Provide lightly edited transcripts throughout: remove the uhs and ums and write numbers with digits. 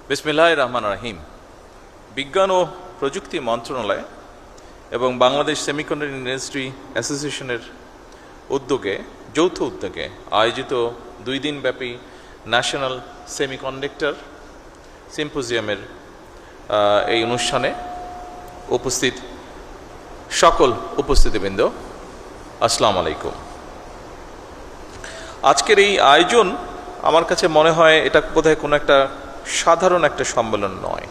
বিসমিল্লাহির রহমানির রহিম। বিজ্ঞান ও প্রযুক্তি মন্ত্রণালয় এবং বাংলাদেশ সেমিকন্ডাক্টর ইন্ডাস্ট্রি অ্যাসোসিয়েশনের যৌথ উদ্যোগে আয়োজিত 2 দিনব্যাপী ন্যাশনাল সেমিকন্ডাক্টর সিম্পোজিয়ামের এই অনুষ্ঠানে উপস্থিত সকল উপস্থিতিবৃন্দ, আসসালামু আলাইকুম। আজকের এই আয়োজন আমার কাছে মনে হয় এটা বোধহয় কোনো একটা সাধারণ একটা সম্মেলন নয়,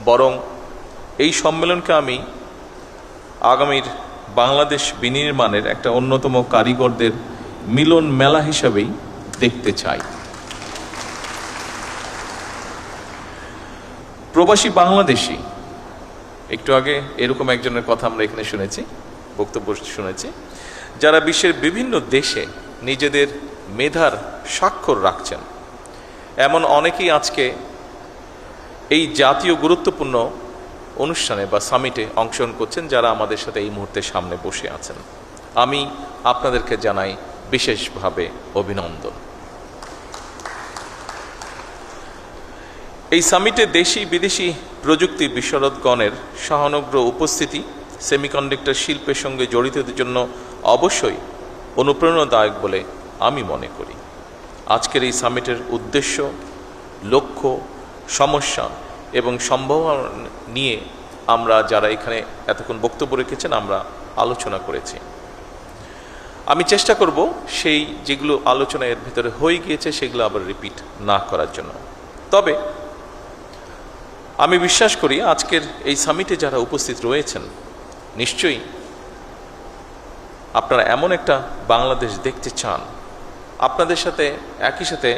বরং এই সম্মেলনকে আমি আগামীর বাংলাদেশ বিনির্মাণের একটা অন্যতম কারিগরদের মিলন মেলা হিসাবেই দেখতে চাই। প্রবাসী বাংলাদেশি, একটু আগে এরকম একজনের কথা আমরা এখানে শুনেছি, বক্তব্য শুনেছি, যারা বিশ্বের বিভিন্ন দেশে নিজেদের মেধার স্বাক্ষর রাখছেন, এমন অনেকেই আজকে এই জাতীয় গুরুত্বপূর্ণ অনুষ্ঠানে বা সামিটে অংশগ্রহণ করছেন, যারা আমাদের সাথে এই মুহূর্তে সামনে বসে আছেন। আমি আপনাদেরকে জানাই বিশেষভাবে অভিনন্দন। এই সামিটে দেশি বিদেশি প্রযুক্তি বিশারদগণের সহানুগ্রহ উপস্থিতি সেমিকন্ডাক্টর শিল্পের সঙ্গে জড়িতদের জন্য অবশ্যই অনুপ্রেরণাদায়ক বলে আমি মনে করি। আজকের এই সামিটের উদ্দেশ্য, লক্ষ্য, সমস্যা এবং সম্ভাবনা নিয়ে আমরা যারা এখানে এতক্ষণ বক্তব্য রেখেছেন আমরা আলোচনা করেছি। আমি চেষ্টা করব সেই যেগুলো আলোচনা এর ভিতরে হয়ে গিয়েছে সেগুলো আবার রিপিট না করার জন্য। তবে আমি বিশ্বাস করি আজকের এই সামিটে যারা উপস্থিত রয়েছেন নিশ্চয়ই আপনারা এমন একটা বাংলাদেশ দেখতে চান, আপনাদের সাথে একই সাথে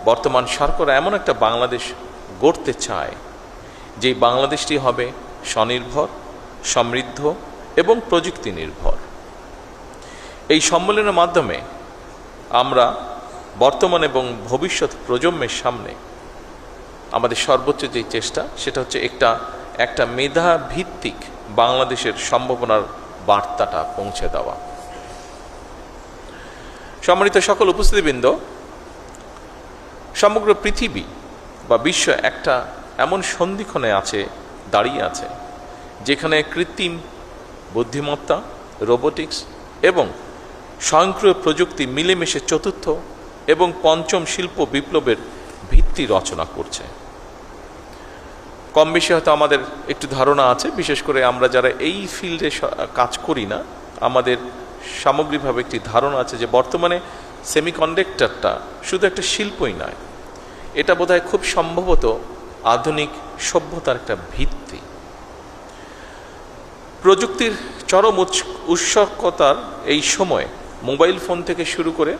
বর্তমান সরকার এমন একটা বাংলাদেশ গড়তে চায় যে বাংলাদেশটি হবে স্বনির্ভর, সমৃদ্ধ এবং প্রযুক্তি নির্ভর। এই সম্মেলনের মাধ্যমে আমরা বর্তমান এবং ভবিষ্যৎ প্রজন্মের সামনে আমাদের সর্বোচ্চ যে চেষ্টা সেটা হচ্ছে একটা মেধা ভিত্তিক বাংলাদেশের সম্ভাবনার বার্তাটা পৌঁছে দেওয়া। সম্মানিত সকল উপস্থিতিবৃন্দ, সমগ্র পৃথিবী বা বিশ্ব একটা এমন সন্ধিক্ষণে দাঁড়িয়ে আছে যেখানে কৃত্রিম বুদ্ধিমত্তা, রোবোটিক্স এবং স্বয়ংক্রিয় প্রযুক্তি মিলেমিশে চতুর্থ এবং পঞ্চম শিল্প বিপ্লবের ভিত্তি রচনা করছে। কম বেশি হয়তো আমাদের একটু ধারণা আছে, বিশেষ করে আমরা যারা এই ফিল্ডে কাজ করি না, আমাদের সামগ্রিকভাবে একটি ধারণা আছে যে বর্তমানে সেমিকন্ডাক্টরটা শুধু একটা শিল্পই নয়, এটা বোধহয় খুব সম্ভবত আধুনিক সভ্যতার একটা ভিত্তি। প্রযুক্তির চরম উৎসকতার এই সময় মোবাইল ফোন থেকে শুরু করে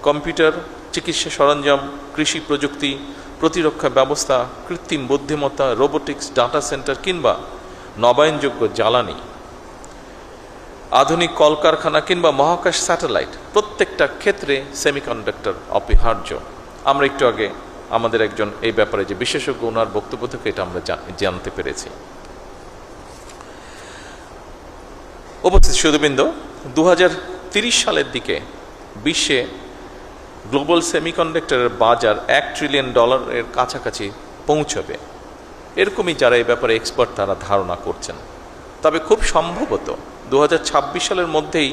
কম্পিউটার, চিকিৎসা সরঞ্জাম, কৃষি প্রযুক্তি, প্রতিরক্ষা ব্যবস্থা, কৃত্রিম বুদ্ধিমত্তা, রোবোটিক্স, ডাটা সেন্টার কিংবা নবায়নযোগ্য জ্বালানি, আধুনিক কলকারখানা কিংবা মহাকাশ স্যাটেলাইট, প্রত্যেকটা ক্ষেত্রে সেমিকন্ডাক্টর অপরিহার্য। আমরা একটু আগে আমাদের একজন এই ব্যাপারে যে বিশেষজ্ঞ, ওনার বক্তব্য থেকে এটা আমরা জানতে পেরেছি। উপস্থিত সুধীবৃন্দ, 2030 সালের দিকে বিশ্বে গ্লোবাল সেমিকন্ডাক্টরের বাজার $1 ট্রিলিয়ন কাছাকাছি পৌঁছবে, এরকমই যারা এই ব্যাপারে এক্সপার্ট তারা ধারণা করছেন। তবে খুব সম্ভবত 2026 সালের মধ্যেই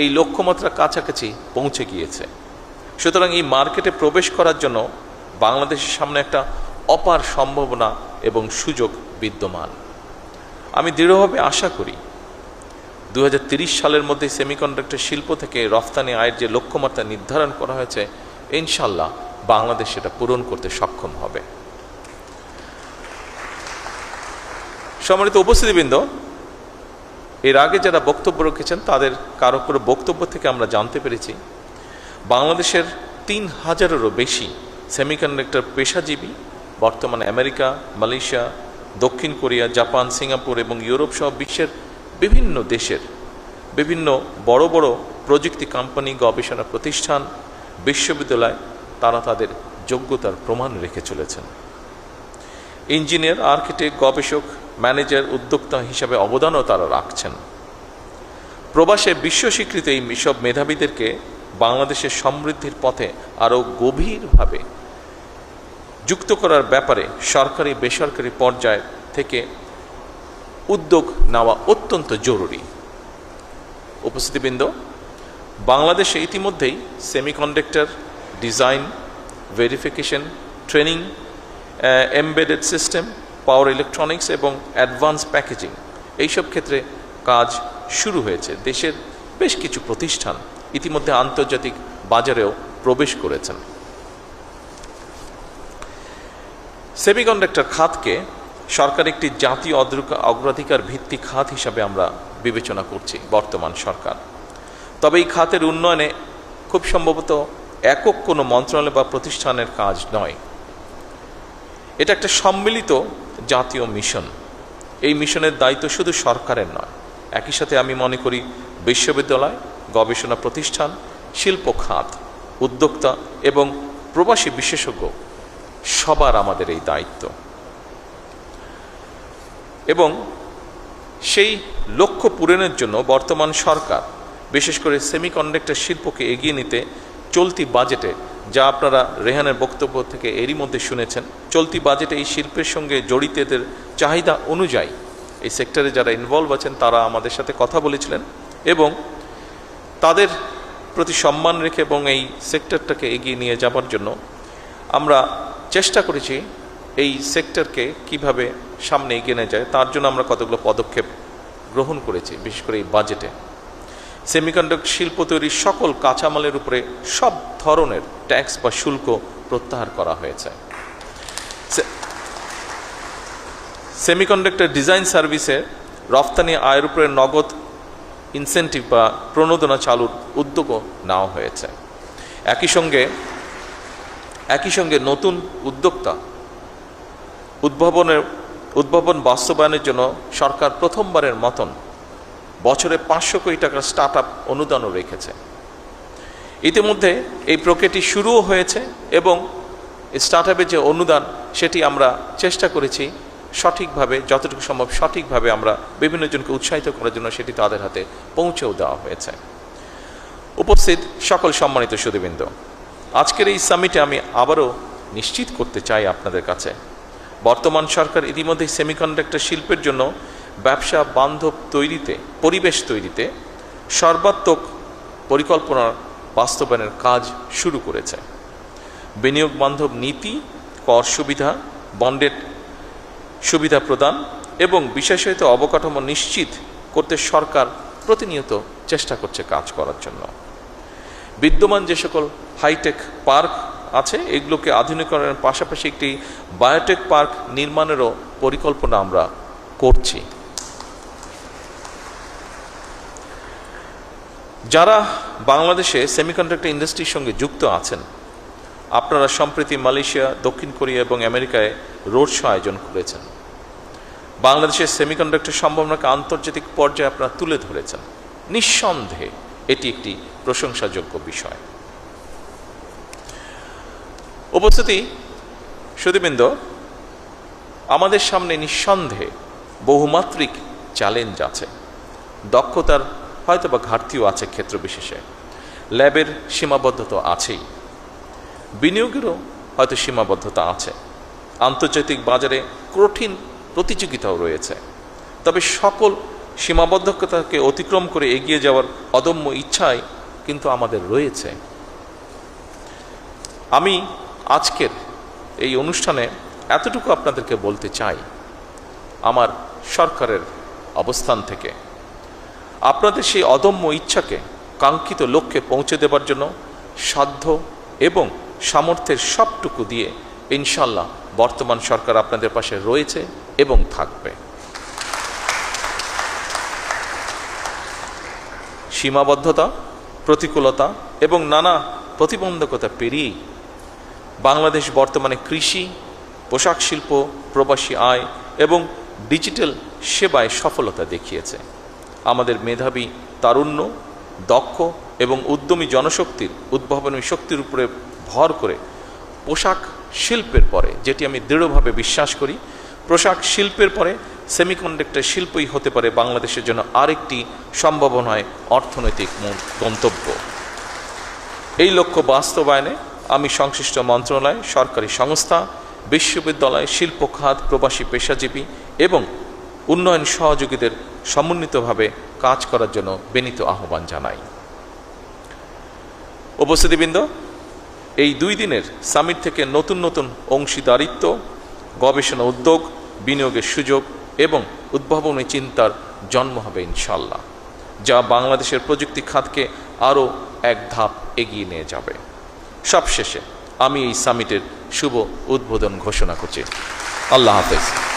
এই লক্ষ্যমাত্রা কাছাকাছি পৌঁছে গিয়েছে। সুতরাং এই মার্কেটে প্রবেশ করার জন্য বাংলাদেশের সামনে একটা অপার সম্ভাবনা এবং সুযোগ বিদ্যমান। আমি দৃঢ়ভাবে আশা করি 2030 সালের মধ্যে সেমিকন্ডাক্টর শিল্প থেকে রফতানি আয়ের যে লক্ষ্যমাত্রা নির্ধারণ করা হয়েছে, ইনশাল্লাহ বাংলাদেশ সেটা পূরণ করতে সক্ষম হবে। সম্মানিত উপস্থিতিবৃন্দ, এর আগে যারা বক্তব্য রেখেছেন তাদের কারো বক্তব্য থেকে আমরা জানতে পেরেছি বাংলাদেশের 3000-এরও বেশি সেমিকন্ডাক্টর পেশাজীবী বর্তমানে আমেরিকা, মালয়েশিয়া, দক্ষিণ কোরিয়া, জাপান, সিঙ্গাপুর এবং ইউরোপ সহ বিশ্বের বিভিন্ন দেশের বিভিন্ন বড় বড় প্রযুক্তি কোম্পানি, গবেষণা প্রতিষ্ঠান, বিশ্ববিদ্যালয় তারা তাদের যোগ্যতার প্রমাণ রেখে চলেছেন। ইঞ্জিনিয়ার, আর্কিটেক্ট, গবেষক, ম্যানেজার, উদ্যোক্তা হিসাবে অবদানও তারা রাখছেন। প্রবাসে বিশ্ব স্বীকৃত এই সব মেধাবীদেরকে বাংলাদেশের সমৃদ্ধির পথে আরও গভীরভাবে যুক্ত করার ব্যাপারে সরকারি বেসরকারি পর্যায় থেকে উদ্যোগ নেওয়া অত্যন্ত জরুরি। উপস্থিতিবৃন্দ, বাংলাদেশে ইতিমধ্যেই semiconductor design, verification, training, embedded system, power electronics এবং অ্যাডভান্স প্যাকেজিং এইসব ক্ষেত্রে কাজ শুরু হয়েছে। দেশের বেশ কিছু প্রতিষ্ঠান ইতিমধ্যে আন্তর্জাতিক বাজারেও প্রবেশ করেছেন। সেমিকন্ডাক্টর খাতকে সরকার একটি জাতীয় অগ্রাধিকার ভিত্তিক খাত হিসাবে আমরা বিবেচনা করছি বর্তমান সরকার। তবে এই খাতের উন্নয়নে খুব সম্ভবত একক কোনো মন্ত্রণালয় বা প্রতিষ্ঠানের কাজ নয়, এটা একটা সম্মিলিত জাতীয় মিশন। এই মিশনের দায়িত্ব শুধু সরকারের নয়, একই সাথে আমি মনে করি বিশ্ববিদ্যালয়, গবেষণা প্রতিষ্ঠান, শিল্প খাত, উদ্যোক্তা এবং প্রবাসী বিশেষজ্ঞ সবার আমাদের এই দায়িত্ব। এবং সেই লক্ষ্য পূরণের জন্য বর্তমান সরকার বিশেষ করে সেমিকন্ডাক্টর শিল্পকে এগিয়ে নিতে চলতি বাজেটে, যা আপনারা রেহানের বক্তব্য থেকে এরই মধ্যে শুনেছেন, চলতি বাজেটে এই শিল্পের সঙ্গে জড়িতদের চাহিদা অনুযায়ী এই সেক্টরে যারা ইনভলভ আছেন তারা আমাদের সাথে কথা বলেছিলেন এবং তাদের প্রতি সম্মান রেখে এবং এই সেক্টরটাকে এগিয়ে নিয়ে যাবার জন্য আমরা চেষ্টা করেছি এই সেক্টরকে কিভাবে সামনে এগিয়ে নিয়ে যায় তার জন্য আমরা কতগুলো পদক্ষেপ গ্রহণ করেছি। বিশেষ করে এই বাজেটে সেমিকন্ডাক্টর শিল্প তৈরির সকল কাঁচামালের উপরে সব ধরনের ট্যাক্স বা শুল্ক প্রত্যাহার করা হয়েছে। সেমিকন্ডাক্টর ডিজাইন সার্ভিসে রফতানি আয়ের উপরে নগদ ইনসেন্টিভ বা প্রণোদনা চালুর উদ্যোগও নেওয়া হয়েছে। একই সঙ্গে নতুন উদ্যোক্তা উদ্ভাবন বাস্তবায়নের জন্য সরকার প্রথমবারের মতন বছরে 500 কোটি টাকার স্টার্ট আপ অনুদানও রেখেছে। ইতিমধ্যে এই প্রক্রিয়াটি শুরুও হয়েছে এবং স্টার্ট আপের যে অনুদান সেটি আমরা চেষ্টা করেছি সঠিকভাবে, যতটুকু সম্ভব সঠিকভাবে আমরা বিভিন্ন জনকে উৎসাহিত করার জন্য সেটি তাদের হাতে পৌঁছেও দেওয়া হয়েছে। উপস্থিত সকল সম্মানিত সুধীবৃন্দ, আজকের এই সামিটে আমি আবারও নিশ্চিত করতে চাই আপনাদের কাছে, বর্তমান সরকার ইতিমধ্যে সেমিকন্ডাক্টর শিল্পের জন্য ব্যবসা বান্ধব পরিবেশ তৈরিতে সর্বাত্মক পরিকল্পনার বাস্তবায়নের কাজ শুরু করেছে। বিনিয়োগ বান্ধব নীতি, কর সুবিধা, বন্ডের সুবিধা প্রদান এবং বিশেষায়িত অবকাঠামো নিশ্চিত করতে সরকার প্রতিনিয়ত চেষ্টা করছে কাজ করার জন্য। বিদ্যমান যে সকল হাইটেক পার্ক আছে এগুলোকে আধুনিকরণের পাশাপাশি একটি বায়োটেক পার্ক নির্মাণেরও পরিকল্পনা আমরা করছি। যারা বাংলাদেশে সেমিকন্ডাক্টর ইন্ডাস্ট্রির সঙ্গে যুক্ত আছেন, আপনারা সম্প্রতি মালয়েশিয়া, দক্ষিণ কোরিয়া এবং আমেরিকায় রোড শো আয়োজন করেছেন। বাংলাদেশের সেমিকন্ডাক্টর সম্ভাবনাকে আন্তর্জাতিক পর্যায়ে আপনারা তুলে ধরেছেন। নিঃসন্দেহে এটি একটি প্রশংসাযোগ্য বিষয়। উপস্থিতি সুধীবৃন্দ, আমাদের সামনে নিঃসন্দেহে বহুমাত্রিক চ্যালেঞ্জ আছে। দক্ষতার হয়তোবা ঘাটতিও আছে ক্ষেত্র বিশেষে, ল্যাবের সীমাবদ্ধতা আছেই, বিনিয়োগেরও হয়তো সীমাবদ্ধতা আছে, আন্তর্জাতিক বাজারে কঠিন প্রতিযোগিতাও রয়েছে। তবে সকল সীমাবদ্ধতাকে অতিক্রম করে এগিয়ে যাওয়ার অদম্য ইচ্ছাই কিন্তু আমাদের রয়েছে। আমি আজকের এই অনুষ্ঠানে এতটুকু আপনাদেরকে বলতে চাই, আমার সরকারের অবস্থান থেকে আপনাদের সেই অদম্য ইচ্ছাকে কাঙ্ক্ষিত লক্ষ্যে পৌঁছে দেবার জন্য সাধ্য এবং সামর্থ্যের সবটুকু দিয়ে ইনশাল্লাহ বর্তমান সরকার আপনাদের পাশে রয়েছে এবং থাকবে। সীমাবদ্ধতা, প্রতিকূলতা এবং নানা প্রতিবন্ধকতা পেরিয়েই বাংলাদেশ বর্তমানে কৃষি, পোশাক শিল্প, প্রবাসী আয় এবং ডিজিটাল সেবায় সফলতা দেখিয়েছে। আমাদের মেধাবী, তারুণ্য, দক্ষ এবং উদ্যমী জনশক্তির উদ্ভাবনী শক্তির উপরে ভর করে পোশাক শিল্পের পরে, যেটি আমি দৃঢ়ভাবে বিশ্বাস করি, পোশাক শিল্পের পরে সেমিকন্ডাক্টর শিল্পই হতে পারে বাংলাদেশের জন্য আরেকটি সম্ভাবনায় অর্থনৈতিক গন্তব্য। এই লক্ষ্য বাস্তবায়নে আমি সংশ্লিষ্ট মন্ত্রণালয়, সরকারি সংস্থা বিশ্ববিদ্যালয়, শিল্প খাত, প্রবাসী পেশাজীবী এবং উন্নয়ন সহযোগীদের সমন্বিতভাবে কাজ করার জন্য বিনীত আহ্বান জানাই। উপস্থিতিবৃন্দ, এই 2 দিনের সামিট থেকে নতুন নতুন অংশীদারিত্ব, গবেষণা উদ্যোগ, বিনিয়োগের সুযোগ এবং উদ্ভাবনী চিন্তার জন্ম হবে ইনশাল্লাহ, যা বাংলাদেশের প্রযুক্তি খাতকে আরও এক ধাপ এগিয়ে নিয়ে যাবে। সবশেষে আমি এই সামিটের শুভ উদ্বোধন ঘোষণা করছি। আল্লাহ হাফেজ।